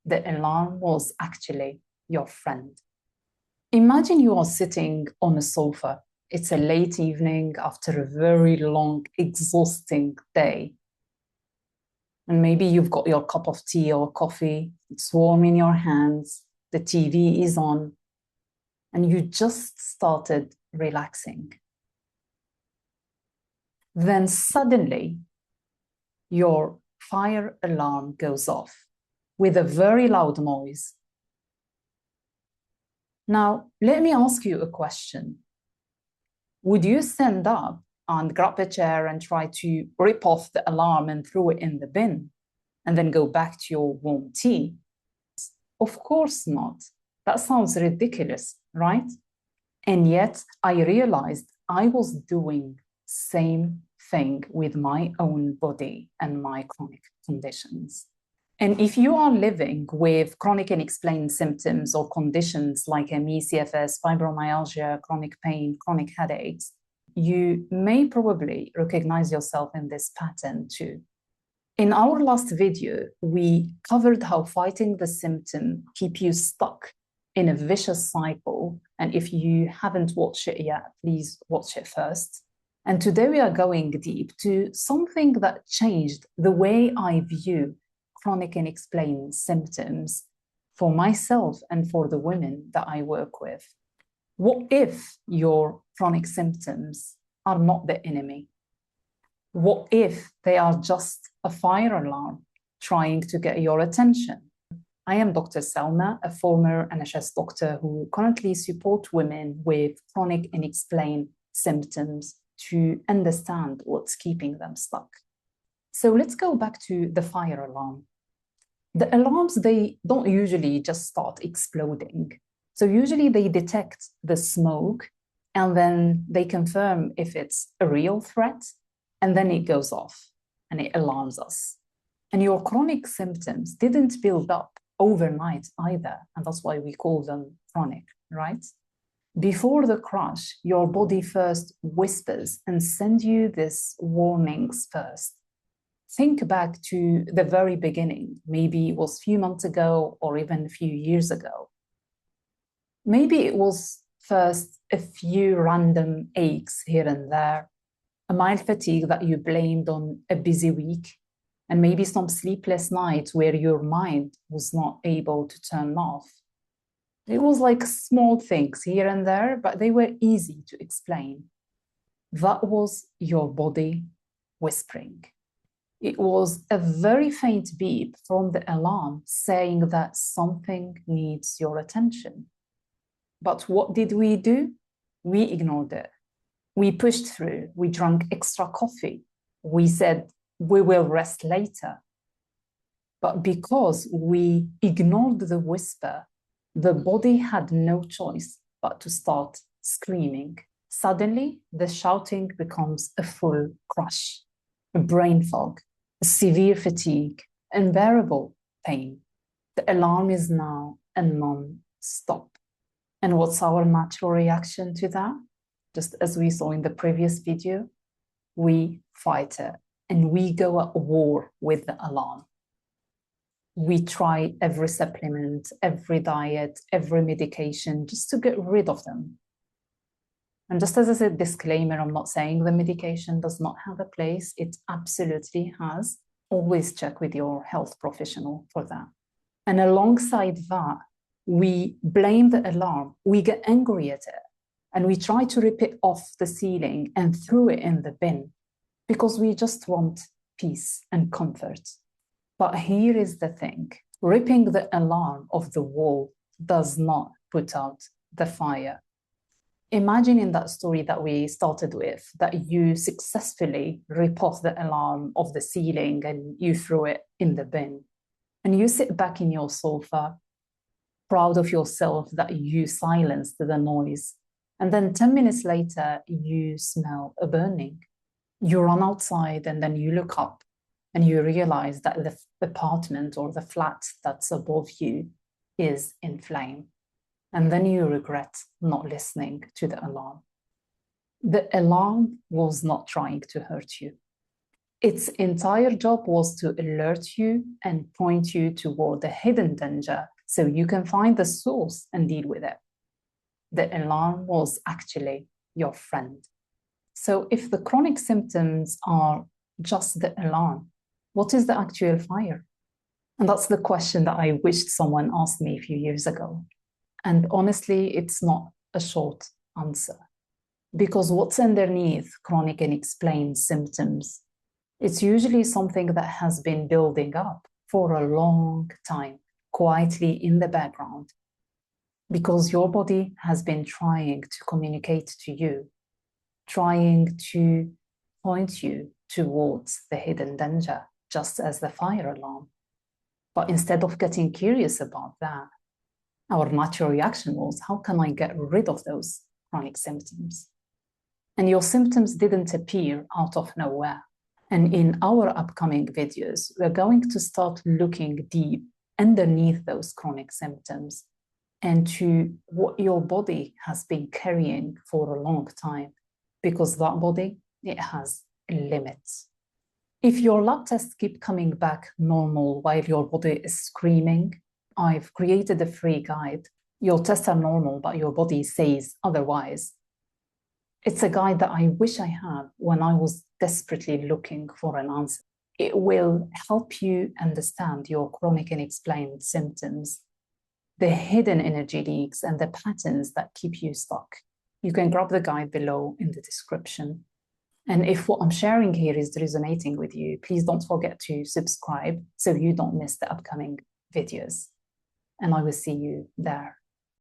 The alarm was actually your friend. Imagine you are sitting on a sofa. It's a late evening after a very long, exhausting day. And maybe you've got your cup of tea or coffee, it's warm in your hands, the TV is on, and you just started relaxing. Then suddenly, your fire alarm goes off with a very loud noise. Now, let me ask you a question. Would you stand up and grab a chair and try to rip off the alarm and throw it in the bin and then go back to your warm tea? Of course not. That sounds ridiculous, right? And yet I realized I was doing same thing with my own body and my chronic conditions. And if you are living with chronic unexplained symptoms or conditions like MECFS, fibromyalgia, chronic pain, chronic headaches, you may probably recognize yourself in this pattern too. In our last video, we covered how fighting the symptom keeps you stuck in a vicious cycle. And if you haven't watched it yet, please watch it first. And today we are going deep to something that changed the way I view chronic unexplained symptoms for myself and for the women that I work with. What if your chronic symptoms are not the enemy? What if they are just a fire alarm trying to get your attention? I am Dr. Selma, a former NHS doctor who currently supports women with chronic unexplained symptoms to understand what's keeping them stuck. So let's go back to the fire alarm. The alarms, they don't usually just start exploding. So usually they detect the smoke and then they confirm if it's a real threat, and then it goes off and it alarms us. And your chronic symptoms didn't build up overnight either, and that's why we call them chronic, right? Before the crash, your body first whispers and sends you these warnings first. Think back to the very beginning. Maybe it was a few months ago or even a few years ago. Maybe it was first a few random aches here and there, a mild fatigue that you blamed on a busy week, and maybe some sleepless nights where your mind was not able to turn off. It was like small things here and there, but they were easy to explain. That was your body whispering. It was a very faint beep from the alarm saying that something needs your attention. But what did we do? We ignored it. We pushed through. We drank extra coffee. We said, we will rest later. But because we ignored the whisper, the body had no choice but to start screaming. Suddenly, the shouting becomes a full crash, a brain fog, a severe fatigue, unbearable pain. The alarm is now a non-stop. And what's our natural reaction to that? Just as we saw in the previous video, we fight it and we go at war with the alarm. We try every supplement, every diet, every medication just to get rid of them. And just as a disclaimer, I'm not saying the medication does not have a place. It absolutely has. Always check with your health professional for that. And alongside that, we blame the alarm. We get angry at it. And we try to rip it off the ceiling and throw it in the bin because we just want peace and comfort. But here is the thing. Ripping the alarm off the wall does not put out the fire. Imagine in that story that we started with, that you successfully rip off the alarm of the ceiling and you throw it in the bin. And you sit back in your sofa, proud of yourself that you silenced the noise. And then 10 minutes later, you smell a burning. You run outside and then you look up and you realize that the apartment or the flat that's above you is in flame. And then you regret not listening to the alarm. The alarm was not trying to hurt you. Its entire job was to alert you and point you toward the hidden danger so you can find the source and deal with it. The alarm was actually your friend. So if the chronic symptoms are just the alarm, what is the actual fire? And that's the question that I wished someone asked me a few years ago. And honestly, it's not a short answer. Because what's underneath chronic unexplained symptoms, it's usually something that has been building up for a long time, quietly in the background, because your body has been trying to communicate to you, trying to point you towards the hidden danger, just as the fire alarm. But instead of getting curious about that, our natural reaction was, how can I get rid of those chronic symptoms? And your symptoms didn't appear out of nowhere. And in our upcoming videos, we're going to start looking deep underneath those chronic symptoms and to what your body has been carrying for a long time, because that body, it has limits. If your lab tests keep coming back normal while your body is screaming, I've created a free guide. Your tests are normal, but your body says otherwise. It's a guide that I wish I had when I was desperately looking for an answer. It will help you understand your chronic unexplained symptoms, the hidden energy leaks, and the patterns that keep you stuck. You can grab the guide below in the description. And if what I'm sharing here is resonating with you, please don't forget to subscribe so you don't miss the upcoming videos. And I will see you there.